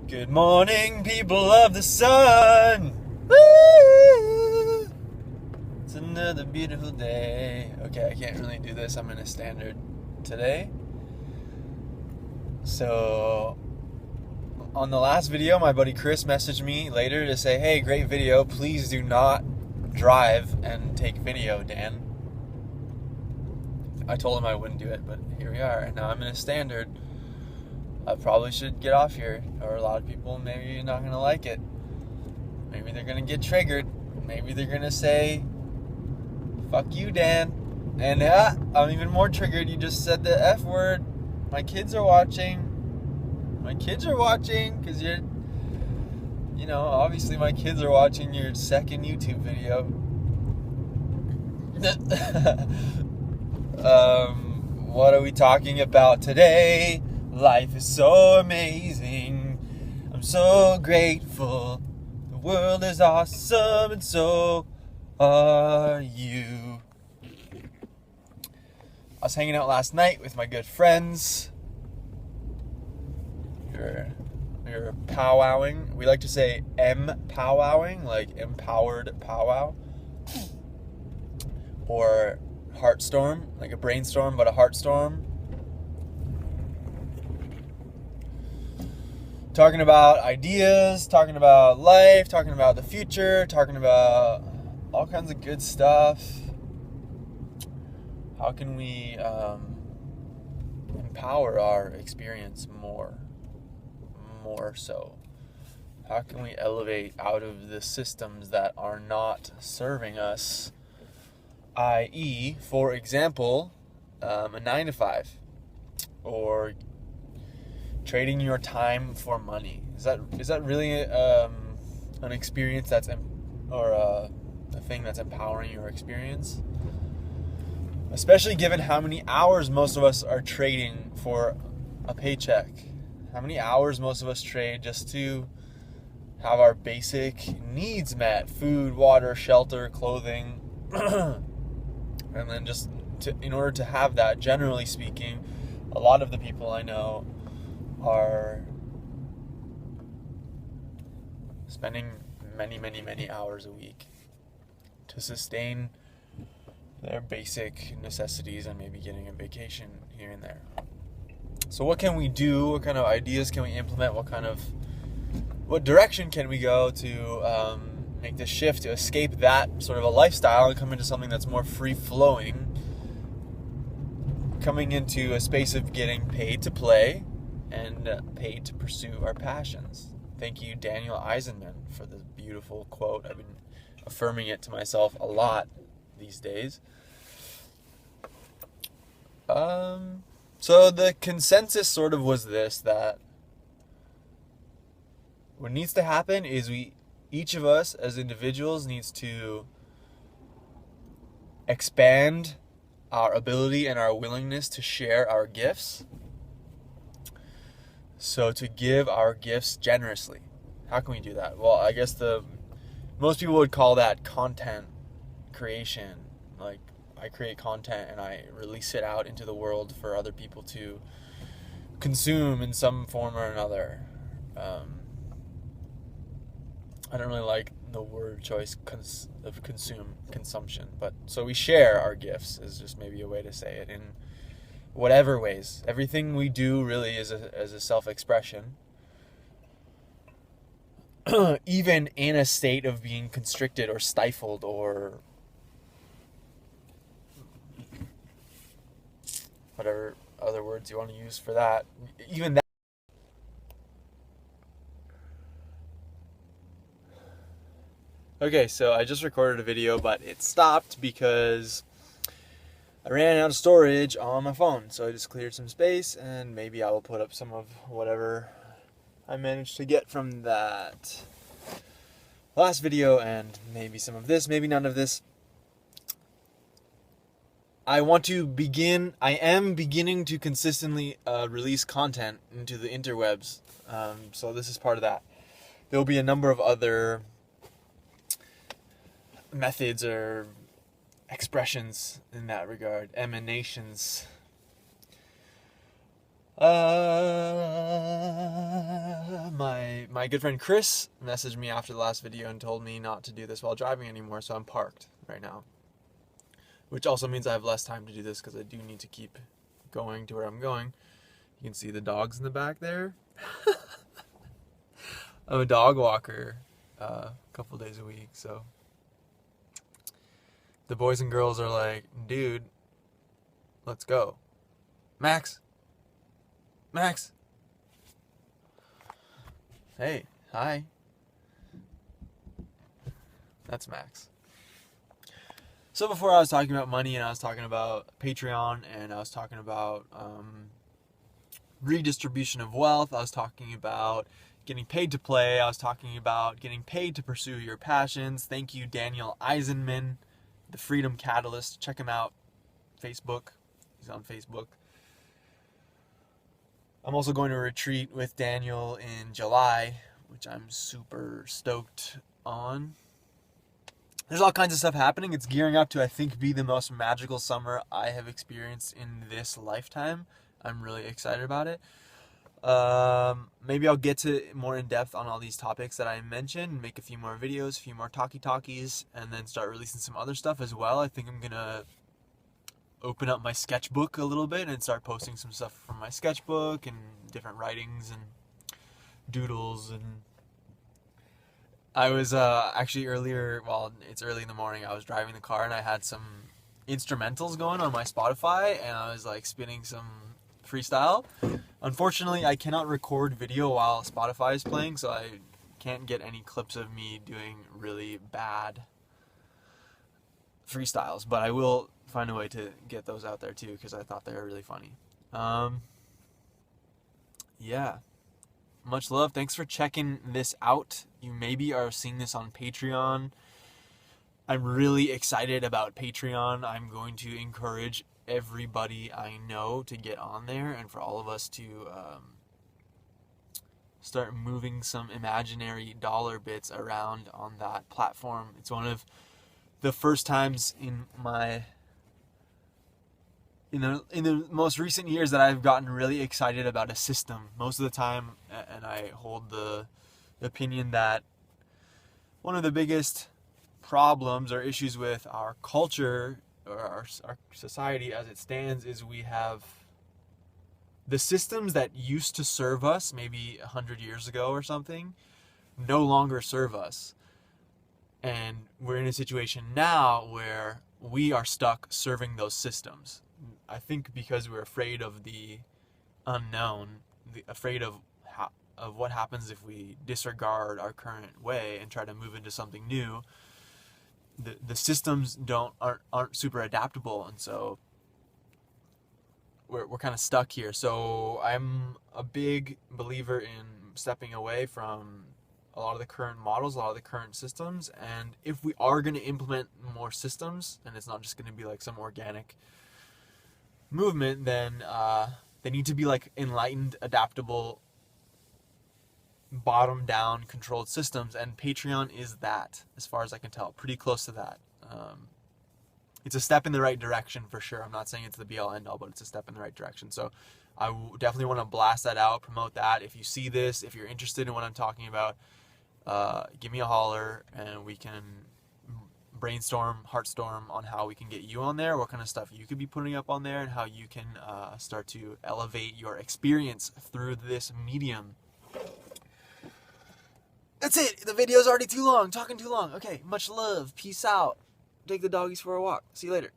Good morning, people of the sun. Woo! It's another beautiful day. Okay, I can't really do this. I'm in a standard today. So, on the last video, my buddy Chris messaged me later to say, hey, great video. Please do not drive and take video, Dan. I told him I wouldn't do it, but here we are. And now I'm in a standard. I probably should get off here, or a lot of people maybe not going to like it. Maybe they're going to get triggered. Maybe they're going to say, fuck you, Dan. And I'm even more triggered. You just said the F word. My kids are watching. My kids are watching because obviously my kids are watching your second YouTube video. What are we talking about today? Life is so amazing. I'm so grateful. The world is awesome, and so are you. I was hanging out last night with my good friends. We were powwowing. We like to say powwowing, like empowered powwow. Or heartstorm, like a brainstorm, but a heartstorm. Talking about ideas, talking about life, talking about the future, talking about all kinds of good stuff. How can we empower our experience more so? How can we elevate out of the systems that are not serving us? I.e., for example, a 9-to-5, or trading your time for money. Is that really an experience or a thing that's empowering your experience? Especially given how many hours most of us are trading for a paycheck. How many hours most of us trade just to have our basic needs met: food, water, shelter, clothing. And then in order to have that, generally speaking, a lot of the people I know are spending many, many, many hours a week to sustain their basic necessities and maybe getting a vacation here and there. So what can we do? What kind of ideas can we implement? What direction can we go to make this shift, to escape that sort of a lifestyle and come into something that's more free-flowing, coming into a space of getting paid to play and paid to pursue our passions. Thank you, Daniel Eisenman, for this beautiful quote. I've been affirming it to myself a lot these days. So the consensus sort of was this, that what needs to happen is each of us as individuals needs to expand our ability and our willingness to share our gifts. So to give our gifts generously. How can we do that? Well, I guess most people would call that content creation. Like, I create content and I release it out into the world for other people to consume in some form or another. I don't really like the word choice of consumption, but so we share our gifts is just maybe a way to say it in whatever ways. Everything we do really is a self-expression, even in a state of being constricted or stifled or whatever other words you want to use for that. Even that. Okay, so I just recorded a video, but it stopped because I ran out of storage on my phone. So I just cleared some space, and maybe I will put up some of whatever I managed to get from that last video, and maybe some of this, maybe none of this. I am beginning to consistently release content into the interwebs. So this is part of that. There will be a number of other methods or expressions in that regard, emanations. My My good friend Chris messaged me after the last video and told me not to do this while driving anymore, so I'm parked right now. Which also means I have less time to do this because I do need to keep going to where I'm going. You can see the dogs in the back there. I'm a dog walker a couple days a week, so the boys and girls are like, dude, let's go. Max. Hey, hi. That's Max. So before I was talking about money, and I was talking about Patreon, and I was talking about redistribution of wealth, I was talking about getting paid to play, I was talking about getting paid to pursue your passions. Thank you, Daniel Eisenman, the Freedom Catalyst. Check him out. Facebook. He's on Facebook. I'm also going to a retreat with Daniel in July, which I'm super stoked on. There's all kinds of stuff happening. It's gearing up to, I think, be the most magical summer I have experienced in this lifetime. I'm really excited about it. Maybe I'll get to more in depth on all these topics that I mentioned, make a few more videos, a few more talkies, and then start releasing some other stuff as well. I think I'm gonna open up my sketchbook a little bit and start posting some stuff from my sketchbook and different writings and doodles. And I was actually earlier, well, it's early in the morning, I was driving the car and I had some instrumentals going on my Spotify and I was like spinning some freestyle. Unfortunately, I cannot record video while Spotify is playing, so I can't get any clips of me doing really bad freestyles, but I will find a way to get those out there too, because I thought they were really funny. Yeah, much love. Thanks for checking this out. You maybe are seeing this on Patreon. I'm really excited about Patreon. I'm going to encourage everybody I know to get on there and for all of us to start moving some imaginary dollar bits around on that platform. It's one of the first times in the most recent years that I've gotten really excited about a system. Most of the time, and I hold the opinion that one of the biggest problems or issues with our culture or our society as it stands is we have the systems that used to serve us maybe 100 years ago or something no longer serve us. And we're in a situation now where we are stuck serving those systems. I think because we're afraid of the unknown, afraid of what happens if we disregard our current way and try to move into something new. The systems aren't super adaptable, and so we're kind of stuck here. So I'm a big believer in stepping away from a lot of the current models, a lot of the current systems, and if we are going to implement more systems, and it's not just going to be like some organic movement, then they need to be like enlightened, adaptable, bottom down controlled systems, and Patreon is that, as far as I can tell, pretty close to that. It's a step in the right direction for sure. I'm not saying it's the be all end all, but it's a step in the right direction. So I definitely want to blast that out, promote that. If you see this, if you're interested in what I'm talking about, give me a holler and we can brainstorm, heartstorm on how we can get you on there, what kind of stuff you could be putting up on there, and how you can start to elevate your experience through this medium. That's it. The video's already too long. Talking too long. Okay, much love. Peace out. Take the doggies for a walk. See you later.